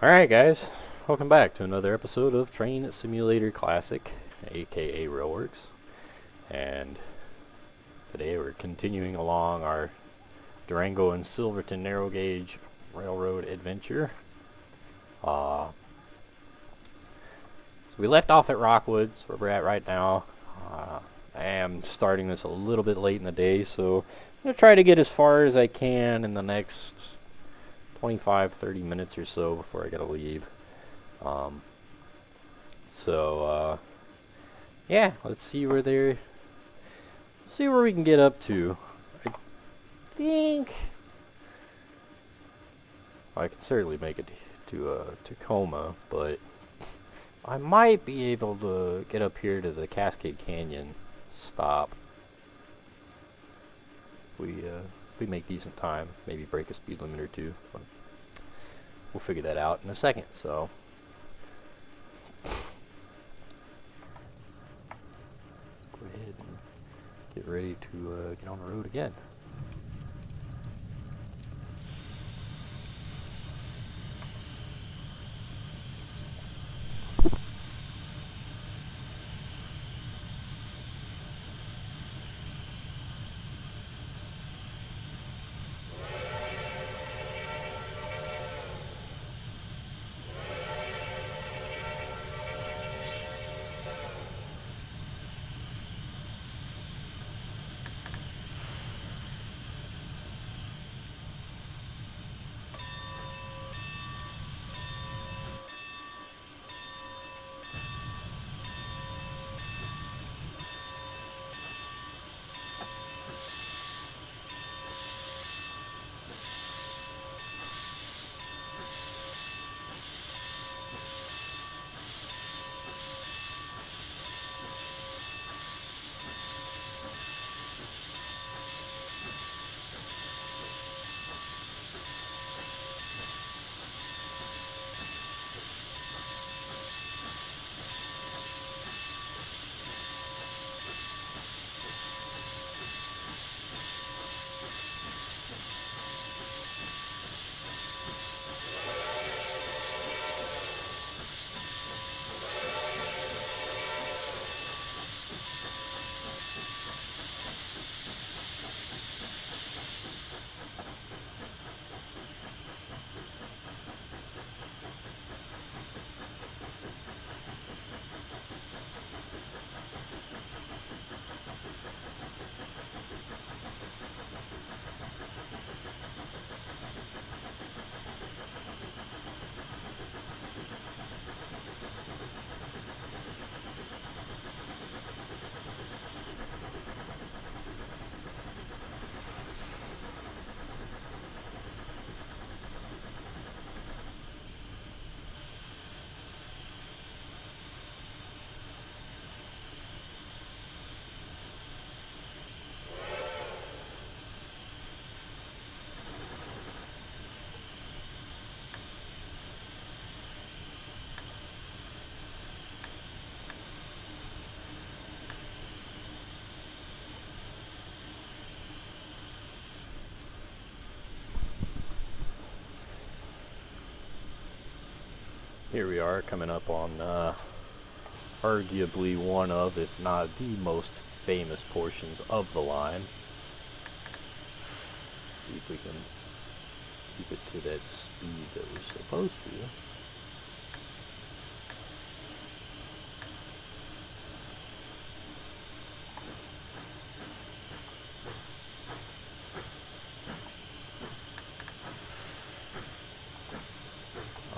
Alright guys, welcome back to another episode of Train Simulator Classic, aka Railworks. And today we're continuing along our Durango and Silverton narrow gauge railroad adventure. So we left off at Rockwood, that's where we're at right now. I am starting this a little bit late in the day, so I'm going to try to get as far as I can in the next 25-30 minutes or so before I gotta leave. Yeah, let's see where we can get up to. I think I can certainly make it to Tacoma, but I might be able to get up here to the Cascade Canyon stop. If we make decent time, maybe break a speed limit or two. But we'll figure that out in a second. So go ahead and get ready to get on the road again. Here we are, coming up on arguably one of, if not the most famous portions of the line. See if we can keep it to that speed that we're supposed to.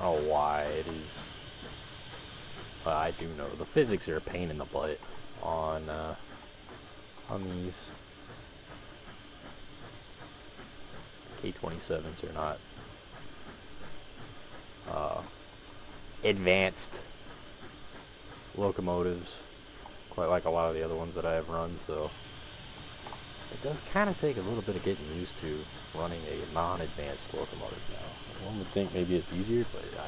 I don't know why it is. I do know the physics are a pain in the butt on these. K27s are not advanced locomotives, quite like a lot of the other ones that I have run. So it does kind of take a little bit of getting used to running a non-advanced locomotive now. One would think maybe it's easier, but I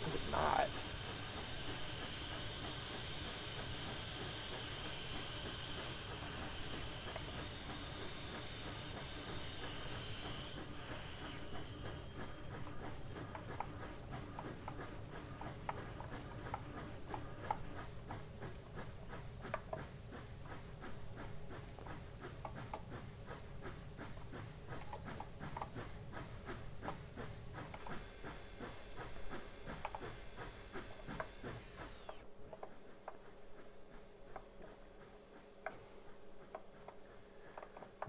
think it's not.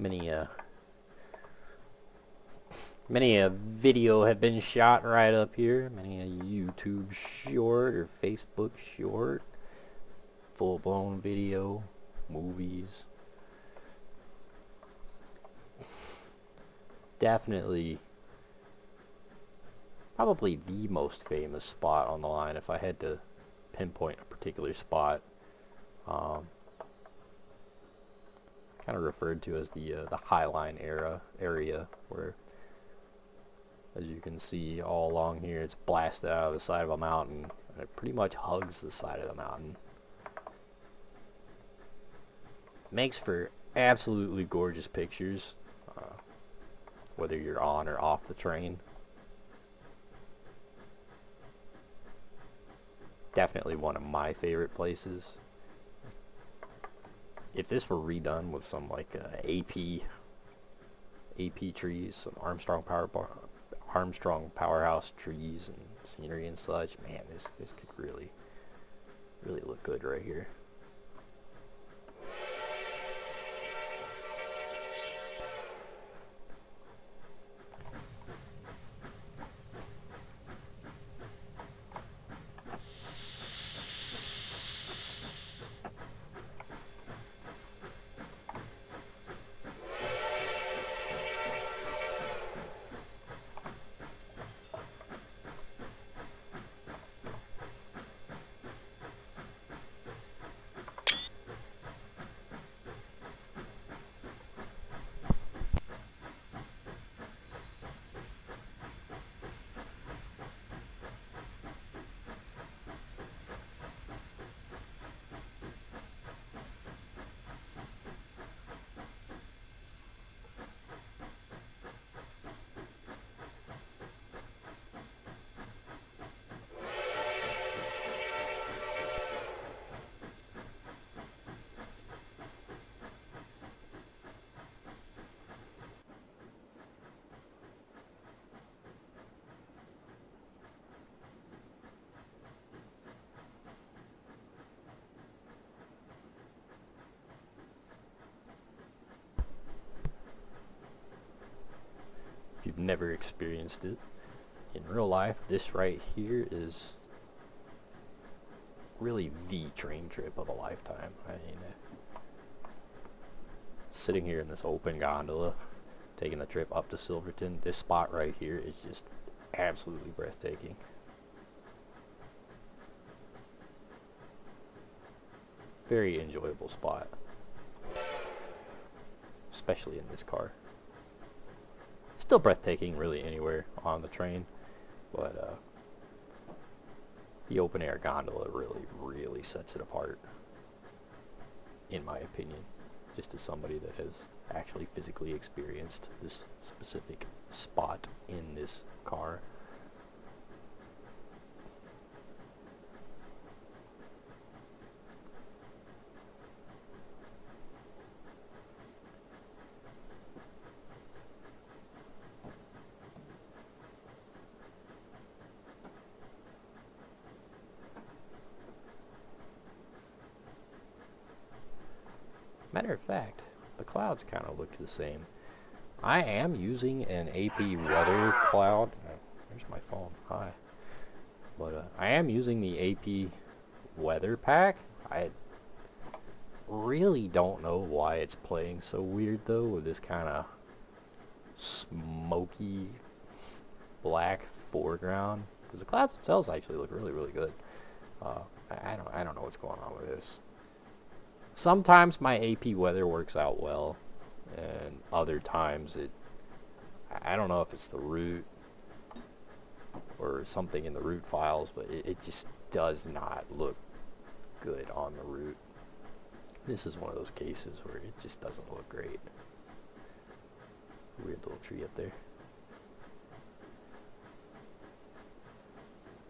Many a video have been shot right up here. Many a YouTube short or Facebook short. Full-blown video. Movies. Definitely, probably the most famous spot on the line if I had to pinpoint a particular spot. Kind of referred to as the Highline area where, as you can see all along here, it's blasted out of the side of a mountain, and it pretty much hugs the side of the mountain. Makes for absolutely gorgeous pictures, whether you're on or off the train. Definitely one of my favorite places. If this were redone with some like AP trees, some Armstrong Powerhouse trees and scenery and such, man, this could really look good right here. If you've never experienced it in real life, this right here is really the train trip of a lifetime. I mean, sitting here in this open gondola, taking the trip up to Silverton, this spot right here is just absolutely breathtaking. Very enjoyable spot, especially in this car. Still breathtaking really anywhere on the train, but the open air gondola really sets it apart, in my opinion, just as somebody that has actually physically experienced this specific spot in this car. Matter of fact, the clouds kind of look the same. I am using an AP weather cloud. There's my phone. Hi. But I am using the AP weather pack. I really don't know why it's playing so weird though, with this kind of smoky black foreground. Because the clouds themselves actually look really good. I don't know what's going on with this. Sometimes my AP weather works out well, and other times I don't know if it's the root or something in the root files, but it just does not look good on the root. This is one of those cases where it just doesn't look great. Weird little tree up there.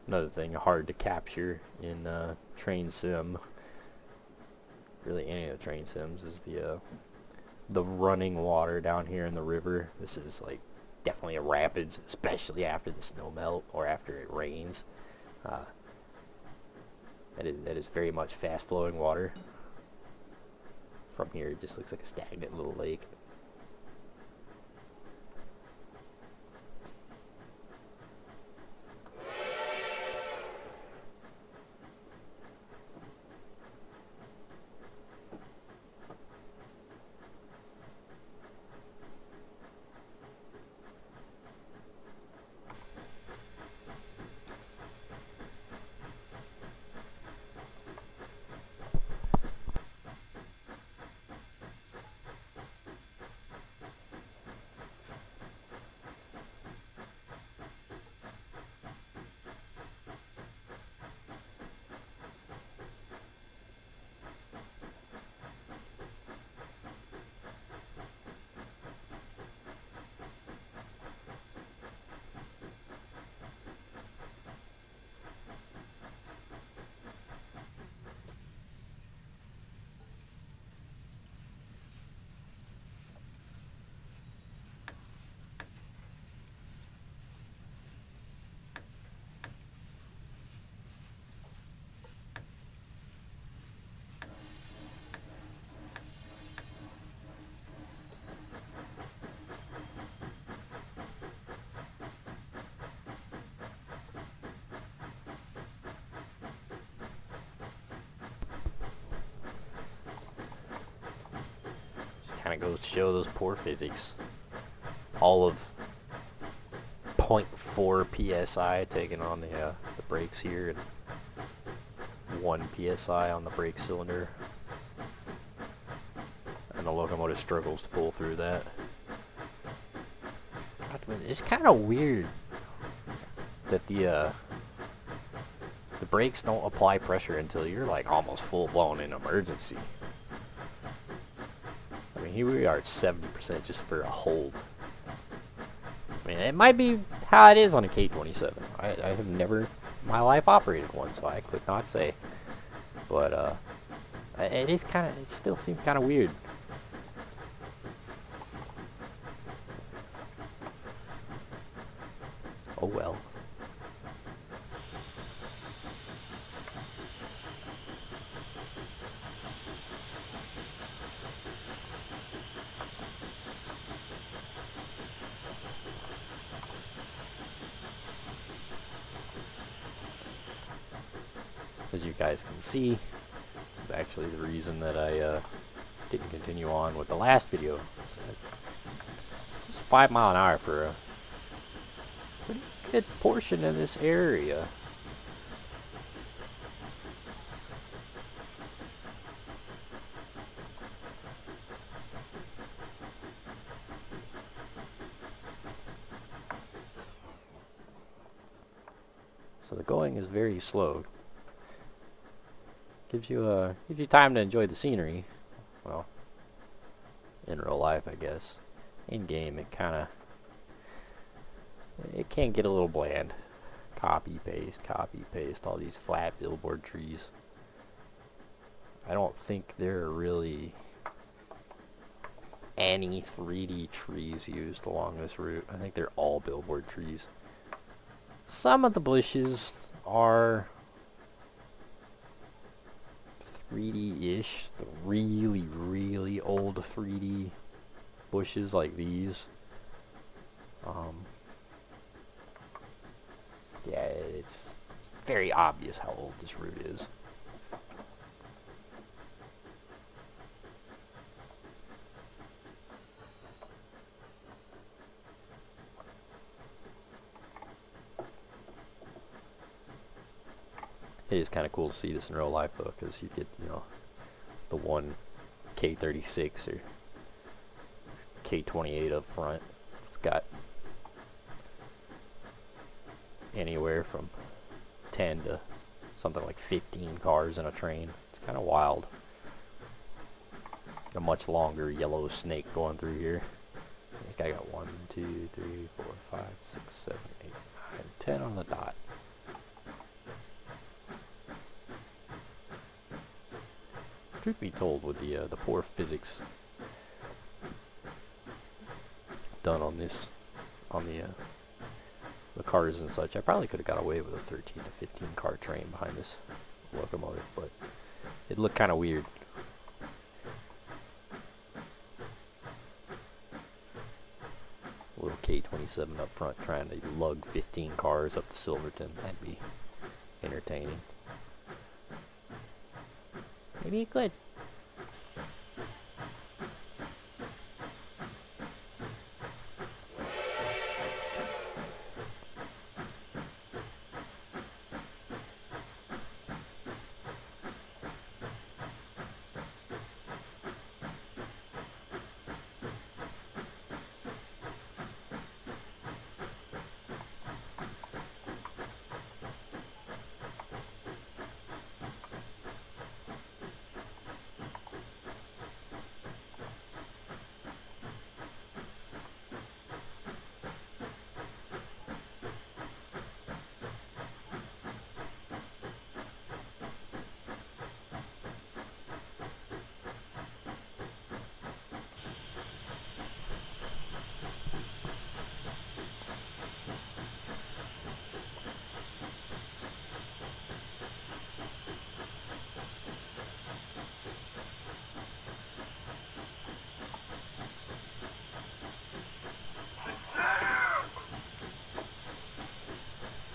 Another thing hard to capture in train sim, really any of the train sims, is the running water down here in the river. This is like definitely a rapids, especially after the snow melt or after it rains. That is very much fast flowing water. From here it just looks like a stagnant little lake. kind of goes to show those poor physics. All of 0.4 psi taken on the brakes here, and 1 psi on the brake cylinder, and the locomotive struggles to pull through that. It's kind of weird that the brakes don't apply pressure until you're like almost full blown in emergency. I mean, here we are at 70% just for a hold. I mean, it might be how it is on a K27. I have never in my life operated one, so I could not say. But it still seems kind of weird. Oh well. As you guys can see, this is actually the reason that I didn't continue on with the last video. It's 5 miles an hour for a pretty good portion of this area. So the going is very slow. Gives you time to enjoy the scenery. Well, in real life, I guess. In game, it can get a little bland. Copy paste, all these flat billboard trees. I don't think there are really any 3D trees used along this route. I think they're all billboard trees. Some of the bushes are 3D-ish, the really, really old 3D bushes like these. Yeah, it's very obvious how old this route is. It is kind of cool to see this in real life, though, because you get, the one K36 or K28 up front. It's got anywhere from 10 to something like 15 cars in a train. It's kind of wild. A much longer yellow snake going through here. I think I got 1, 2, 3, 4, 5, 6, 7, 8, 9, 10 on the dot. Truth be told, with the poor physics done on this, on the cars and such, I probably could have got away with a 13 to 15 car train behind this locomotive, but it looked kind of weird. A little K27 up front trying to lug 15 cars up to Silverton. That'd be entertaining. Maybe you could.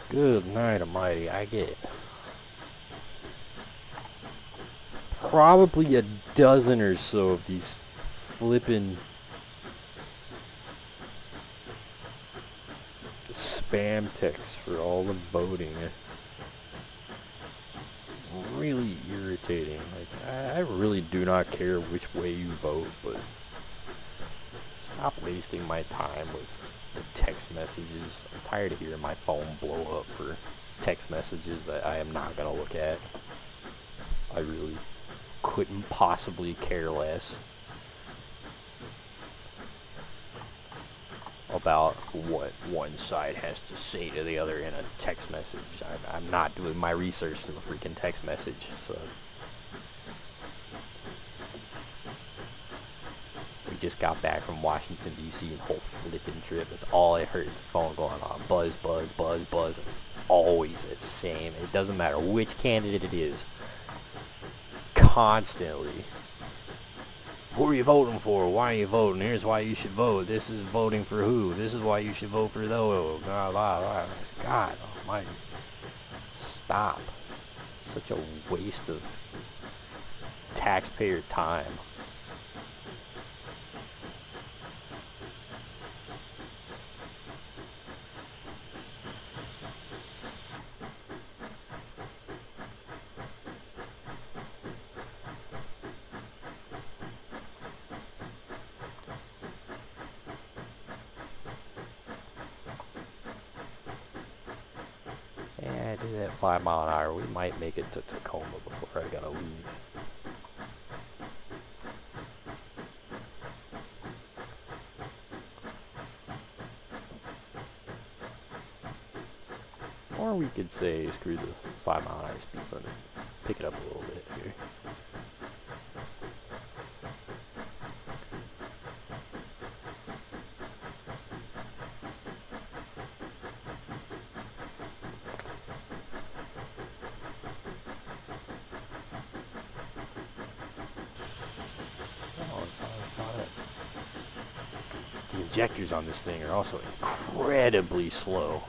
Good night almighty, I get probably a dozen or so of these flipping spam text for all the voting. It's really irritating. Like, I really do not care which way you vote, but stop wasting my time with the text messages. I'm tired of hearing my phone blow up for text messages that I am not going to look at. I really couldn't possibly care less about what one side has to say to the other in a text message. I'm not doing my research through a freaking text message, so. We just got back from Washington, D.C. and whole flipping trip. That's all I heard, the phone going on. Buzz, buzz, buzz, buzz. It's always the same. It doesn't matter which candidate it is. Constantly. Who are you voting for? Why are you voting? Here's why you should vote. This is voting for who? This is why you should vote for those. Blah, blah, blah. God almighty. Stop. Such a waste of taxpayer time. Yeah, I did that 5 mile an hour. We might make it to Tacoma before I gotta leave. Or we could say screw the 5 mile an hour speed limit. Pick it up a little bit here. The injectors on this thing are also incredibly slow.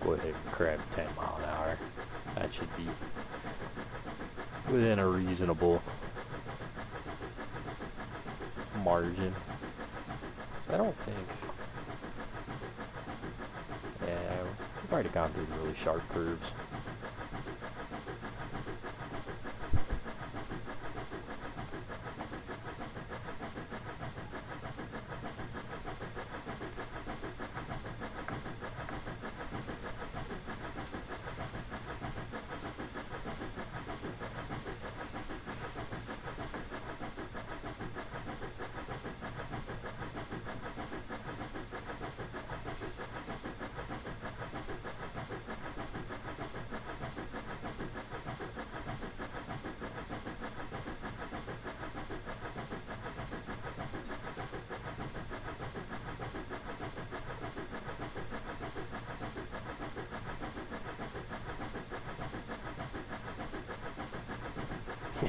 Go ahead and grab 10 mile an hour. That should be within a reasonable margin. So I don't think, yeah, we've already gone through really sharp curves.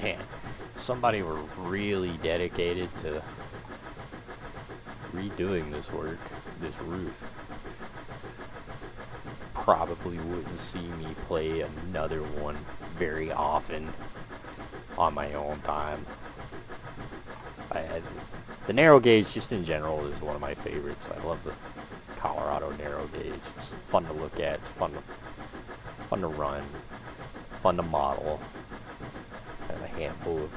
Man, somebody were really dedicated to redoing this work, this route. Probably wouldn't see me play another one very often on my own time. The narrow gauge, just in general, is one of my favorites. I love the Colorado narrow gauge. It's fun to look at. It's fun to run, fun to model. I have a handful of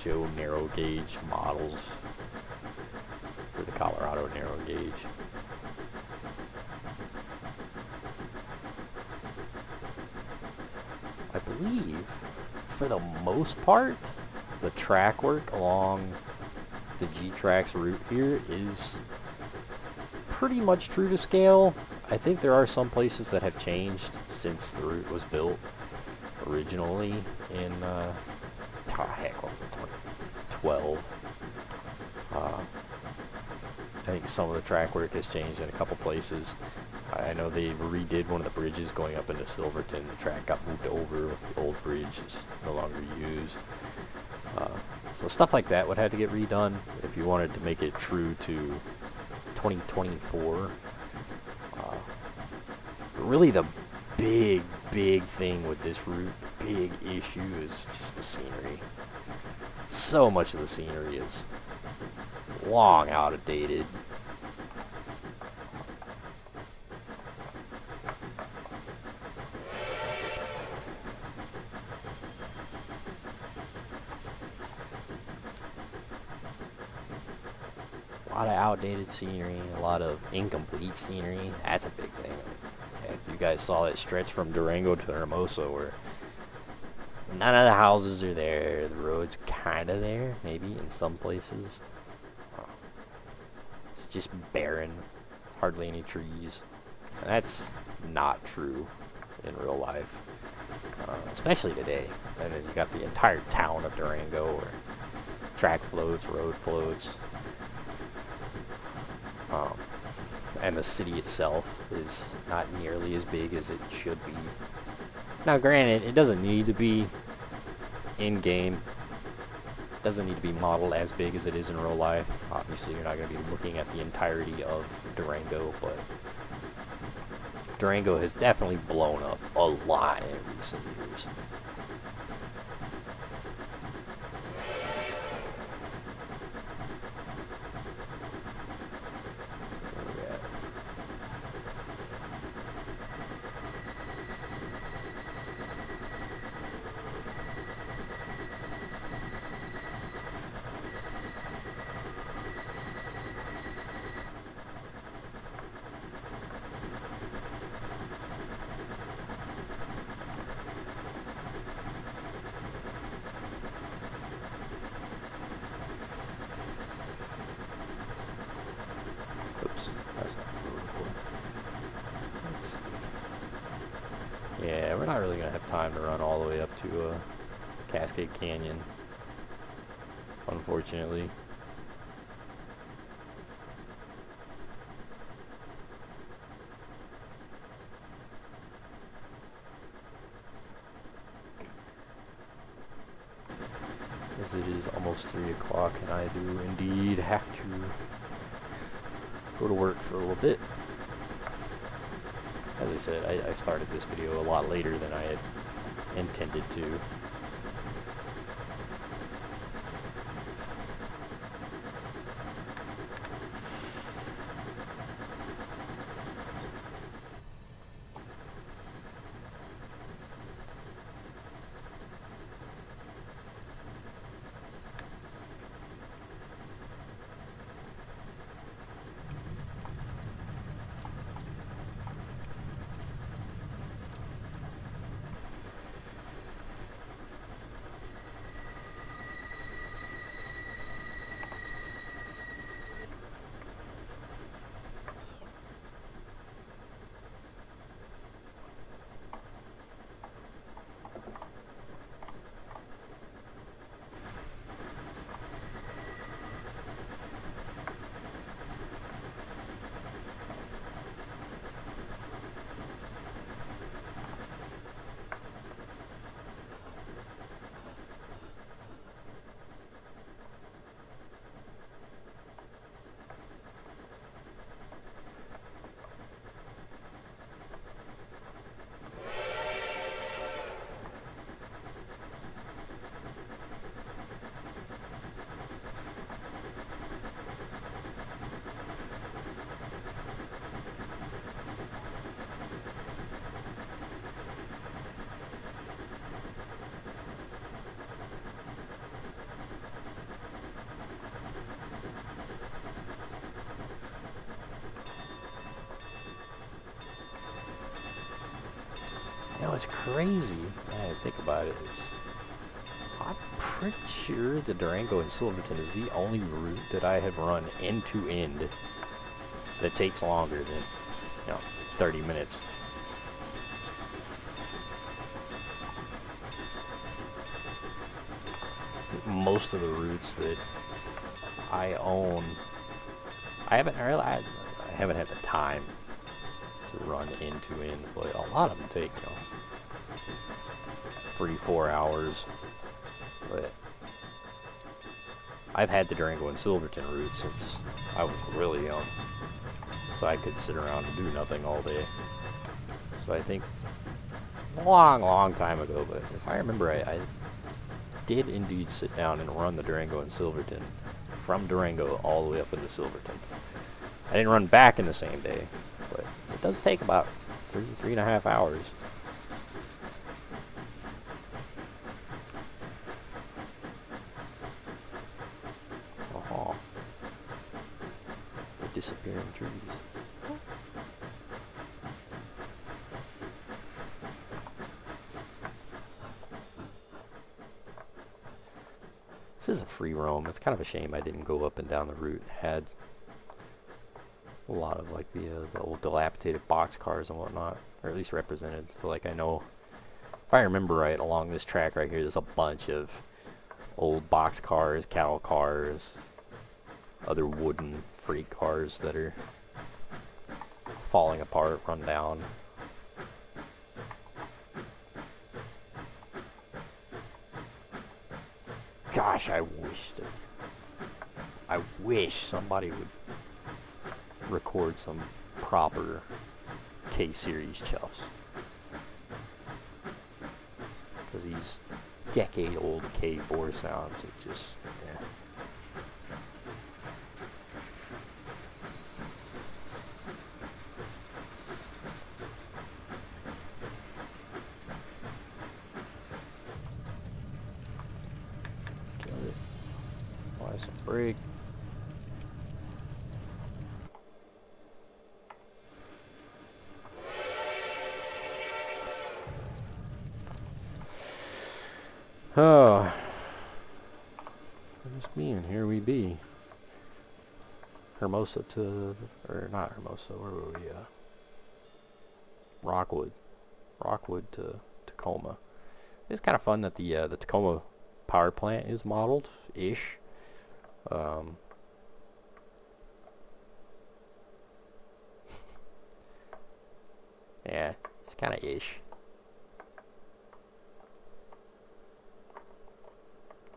HO narrow gauge models for the Colorado narrow gauge. I believe, for the most part, the track work along the G-Trax route here is pretty much true to scale. I think there are some places that have changed since the route was built originally in, heck, what was it, 2012. I think some of the track work has changed in a couple places. I know they redid one of the bridges going up into Silverton. The track got moved over. The old bridge is no longer used. So stuff like that would have to get redone if you wanted to make it true to 2024. But really the big thing with this route, big issue, is just the scenery. So much of the scenery is long outdated. A lot of outdated scenery, a lot of incomplete scenery. That's a big thing. Heck, you guys saw that stretch from Durango to Hermosa where none of the houses are there. The road's kind of there, maybe in some places. It's just barren, hardly any trees. And that's not true in real life, especially today. And then you got the entire town of Durango where track floats, road floats. And the city itself is not nearly as big as it should be. Now granted, it doesn't need to be in-game. It doesn't need to be modeled as big as it is in real life. Obviously you're not going to be looking at the entirety of Durango, but Durango has definitely blown up a lot in recent years. Yeah, we're not really going to have time to run all the way up to Cascade Canyon, unfortunately. As it is almost 3 o'clock and I do indeed have to go to work for a little bit. As I said, I started this video a lot later than I had intended to. You know, it's crazy, I think about it, is I'm pretty sure the Durango and Silverton is the only route that I have run end to end that takes longer than, 30 minutes. Most of the routes that I own, I haven't had the time to run end to end, but a lot of them take, 3-4 hours. But I've had the Durango and Silverton route since I was really young, so I could sit around and do nothing all day. So I think a long time ago, but if I remember right, I did indeed sit down and run the Durango and Silverton from Durango all the way up into Silverton. I didn't run back in the same day, but it does take about 3.5 hours. Oh, the disappearing trees. This is a free roam. It's kind of a shame I didn't go up and down the route. It had a lot of like the old dilapidated box cars and whatnot, or at least represented. So like I know, if I remember right, along this track right here, there's a bunch of old box cars, cattle cars, other wooden freight cars that are falling apart, run down. Gosh, I wish somebody would record some proper K-Series chuffs. Because these decade-old K4 sounds are just, yeah. Got it. Apply some brake. Oh, just me, and here we be. Hermosa to, or not Hermosa, where were we? Rockwood to Tacoma. It's kind of fun that the Tacoma power plant is modeled-ish. Yeah, it's kind of ish.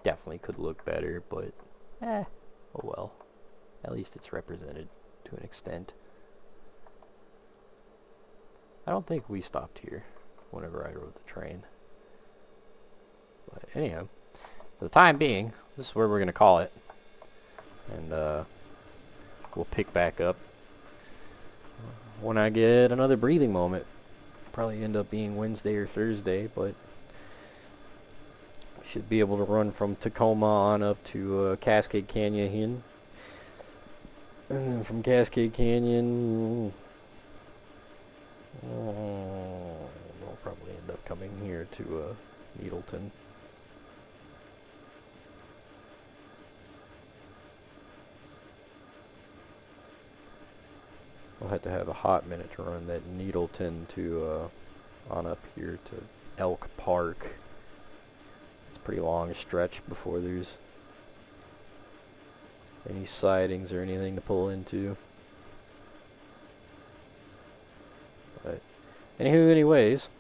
Definitely could look better, but oh well. At least it's represented to an extent. I don't think we stopped here whenever I rode the train. But anyhow, for the time being, this is where we're going to call it. And we'll pick back up when I get another breathing moment. Probably end up being Wednesday or Thursday, but should be able to run from Tacoma on up to Cascade Canyon, and then from Cascade Canyon, we'll probably end up coming here to Needleton. I'll have to have a hot minute to run that Needleton to on up here to Elk Park. Pretty long stretch before there's any sidings or anything to pull into. But anyways,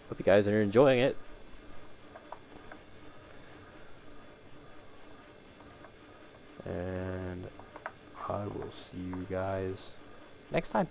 hope you guys are enjoying it. And I will see you guys next time.